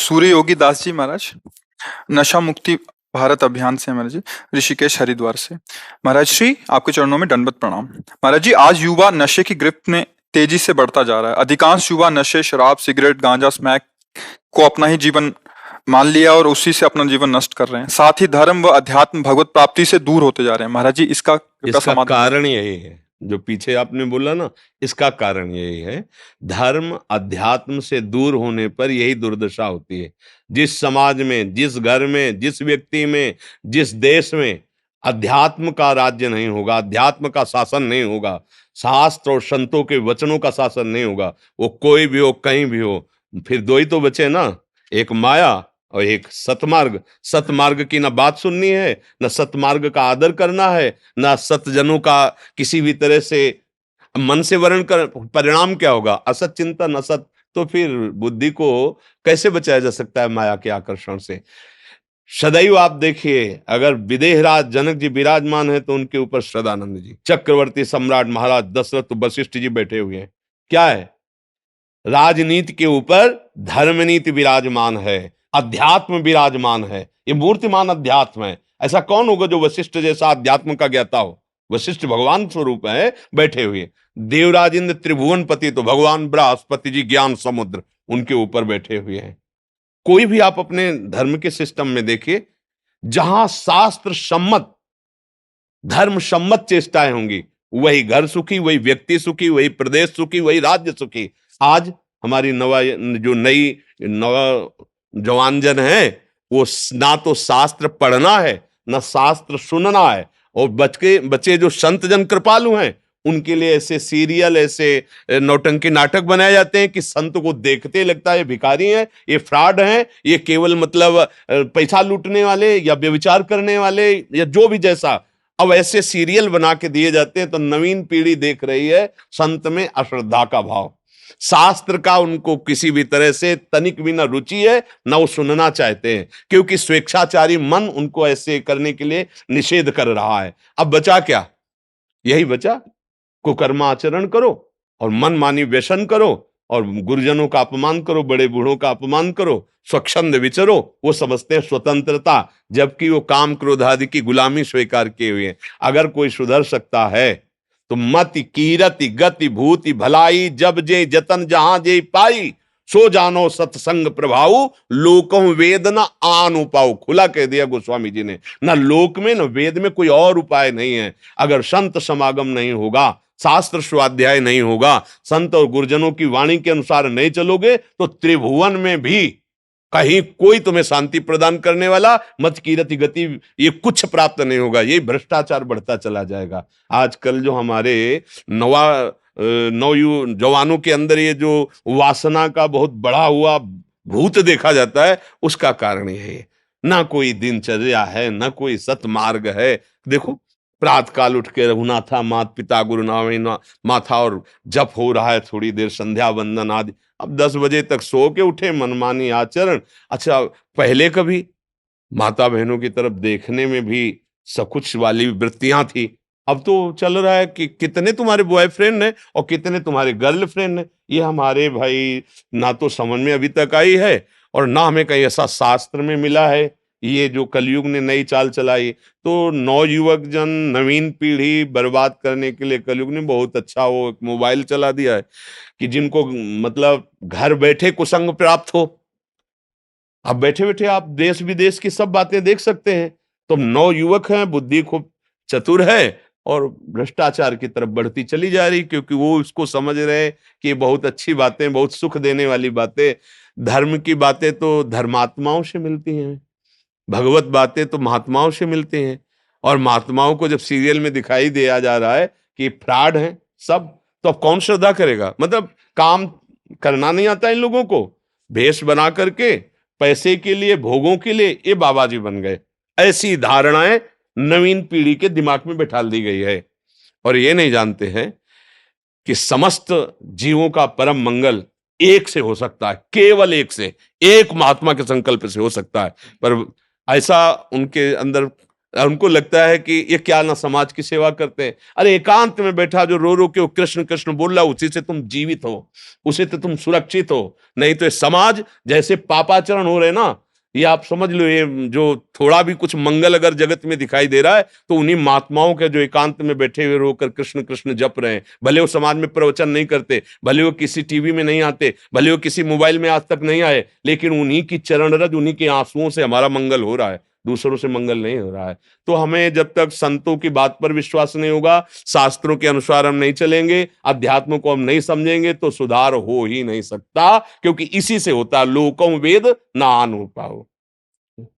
सूर्य योगी दास जी महाराज, नशा मुक्ति भारत अभियान से महाराज जी, ऋषिकेश हरिद्वार से। महाराज श्री आपके चरणों में दंडवत प्रणाम। महाराज जी, आज युवा नशे की गिरफ्त में तेजी से बढ़ता जा रहा है। अधिकांश युवा नशे, शराब, सिगरेट, गांजा, स्मैक को अपना ही जीवन मान लिया और उसी से अपना जीवन नष्ट कर रहे हैं। साथ ही धर्म व अध्यात्म भगवत प्राप्ति से दूर होते जा रहे हैं। महाराज जी, इसका समाधान कारण यही है जो पीछे आपने बोला ना, इसका कारण यही है। धर्म अध्यात्म से दूर होने पर यही दुर्दशा होती है। जिस समाज में, जिस घर में, जिस व्यक्ति में, जिस देश में अध्यात्म का राज्य नहीं होगा, अध्यात्म का शासन नहीं होगा, शास्त्र और संतों के वचनों का शासन नहीं होगा, वो कोई भी हो, कहीं भी हो, फिर दो ही तो बचे ना, एक माया और एक सतमार्ग। सतमार्ग की ना बात सुननी है, ना सतमार्ग का आदर करना है, ना सतजनों का किसी भी तरह से मन से वर्ण कर। परिणाम क्या होगा? असत चिंतन, असत। तो फिर बुद्धि को कैसे बचाया जा सकता है माया के आकर्षण से? सदैव आप देखिए, अगर विदेहराज जनक जी विराजमान है तो उनके ऊपर सदानंद जी, चक्रवर्ती सम्राट महाराज दशरथ, वशिष्ठ जी बैठे हुए हैं। क्या है? राजनीति के ऊपर धर्मनीति विराजमान है, अध्यात्म विराजमान है। ये मूर्तिमान अध्यात्म है। ऐसा कौन होगा जो वशिष्ठ जैसा अध्यात्म का ज्ञाता हो? वशिष्ठ भगवान स्वरूप है, बैठे हुए। देवराज इंद्र त्रिभुवन पति तो भगवान बृहस्पति जी ज्ञान समुद्र, उनके ऊपर बैठे हुए हैं। कोई भी आप अपने धर्म के सिस्टम में देखिए, जहां शास्त्र सम्मत, धर्म सम्मत चेष्टाएं होंगी, वही घर सुखी, वही व्यक्ति सुखी, वही प्रदेश सुखी, वही राज्य सुखी। आज हमारी नई जवानजन है, वो ना तो शास्त्र पढ़ना है, ना शास्त्र सुनना है। और बच्चे जो संत जन कृपालु हैं, उनके लिए ऐसे सीरियल, ऐसे नौटंकी नाटक बनाए जाते हैं कि संत को देखते लगता है भिखारी हैं, ये फ्रॉड हैं, ये केवल मतलब पैसा लूटने वाले या व्यभिचार करने वाले या जो भी जैसा। अब ऐसे सीरियल बना के दिए जाते हैं तो नवीन पीढ़ी देख रही है संत में अश्रद्धा का भाव। शास्त्र का उनको किसी भी तरह से तनिक भी ना रुचि है, ना वो सुनना चाहते हैं, क्योंकि स्वेच्छाचारी मन उनको ऐसे करने के लिए निषेध कर रहा है। अब बचा क्या? यही बचा, कुकर्माचरण करो और मनमानी व्यसन करो और गुरुजनों का अपमान करो, बड़े बूढ़ों का अपमान करो, स्वच्छंद विचरो। वो समझते हैं स्वतंत्रता, जबकि वो काम क्रोध आदि की गुलामी स्वीकार किए हुए हैं। अगर कोई सुधर सकता है तो मति कीरति गति भूति भलाई, जब जे जतन जहां जे पाई, सो जानो सत्संग प्रभाव, लोकों वेद न आन उपाय। खुला कह दिया गोस्वामी जी ने, ना लोक में न वेद में कोई और उपाय नहीं है। अगर संत समागम नहीं होगा, शास्त्र स्वाध्याय नहीं होगा, संत और गुरुजनों की वाणी के अनुसार नहीं चलोगे, तो त्रिभुवन में भी कहीं कोई तुम्हें शांति प्रदान करने वाला, मत कीरति गति, ये कुछ प्राप्त नहीं होगा। ये भ्रष्टाचार बढ़ता चला जाएगा। आजकल जो हमारे जवानों के अंदर ये जो वासना का बहुत बढ़ा हुआ भूत देखा जाता है, उसका कारण यही है। ना कोई दिनचर्या है, ना कोई सतमार्ग है। देखो, प्रातः काल उठ के रघुनाथा मात पिता गुरु नामे माथा, और जप हो रहा है, थोड़ी देर संध्या वंदन आदि। अब 10 बजे तक सो के उठे, मनमानी आचरण। अच्छा, पहले कभी माता बहनों की तरफ देखने में भी सकुच वाली वृत्तियां थी। अब तो चल रहा है कि कितने तुम्हारे बॉयफ्रेंड हैं और कितने तुम्हारे गर्लफ्रेंड हैं। ये हमारे भाई ना तो समझ में अभी तक आई है और ना हमें कहीं ऐसा शास्त्र में मिला है। ये जो कलयुग ने नई चाल चलाई, तो नौयुवक जन, नवीन पीढ़ी बर्बाद करने के लिए कलयुग ने बहुत अच्छा वो एक मोबाइल चला दिया है कि जिनको मतलब घर बैठे कुसंग प्राप्त हो। अब बैठे बैठे आप देश विदेश की सब बातें देख सकते हैं। तो नौयुवक हैं, बुद्धि खूब चतुर है और भ्रष्टाचार की तरफ बढ़ती चली जा रही, क्योंकि वो उसको समझ रहे हैं कि ये बहुत अच्छी बातें, बहुत सुख देने वाली बातें। धर्म की बातें तो धर्मात्माओं से मिलती हैं, भगवत बातें तो महात्माओं से मिलती हैं। और महात्माओं को जब सीरियल में दिखाई दिया जा रहा है कि फ्रॉड हैं सब, तो अब कौन श्रद्धा करेगा? मतलब काम करना नहीं आता इन लोगों को, भेष बना करके पैसे के लिए, भोगों के लिए ये बाबा जी बन गए। ऐसी धारणाएं नवीन पीढ़ी के दिमाग में बैठा दी गई है और ये नहीं जानते हैं कि समस्त जीवों का परम मंगल एक से हो सकता है, केवल एक से, एक महात्मा के संकल्प से हो सकता है। पर ऐसा उनके अंदर उनको लगता है कि ये क्या ना समाज की सेवा करते हैं। अरे एकांत में बैठा जो रो रो के वो कृष्ण कृष्ण बोल रहा, उसी से तुम जीवित हो, उसी से तुम सुरक्षित हो। नहीं तो ये समाज जैसे पापाचरण हो रहे ना, ये आप समझ लो, ये जो थोड़ा भी कुछ मंगल अगर जगत में दिखाई दे रहा है तो उन्हीं महात्माओं के जो एकांत में बैठे हुए रोकर कृष्ण कृष्ण जप रहे हैं। भले वो समाज में प्रवचन नहीं करते, भले वो किसी टीवी में नहीं आते, भले वो किसी मोबाइल में आज तक नहीं आए, लेकिन उन्हीं की चरण रज, उन्हीं के आंसुओं से हमारा मंगल हो रहा है, दूसरों से मंगल नहीं हो रहा है। तो हमें जब तक संतों की बात पर विश्वास नहीं होगा, शास्त्रों के अनुसार हम नहीं चलेंगे, अध्यात्म को हम नहीं समझेंगे, तो सुधार हो ही नहीं सकता, क्योंकि इसी से होता है लोकम वेद ना अनु पाओ।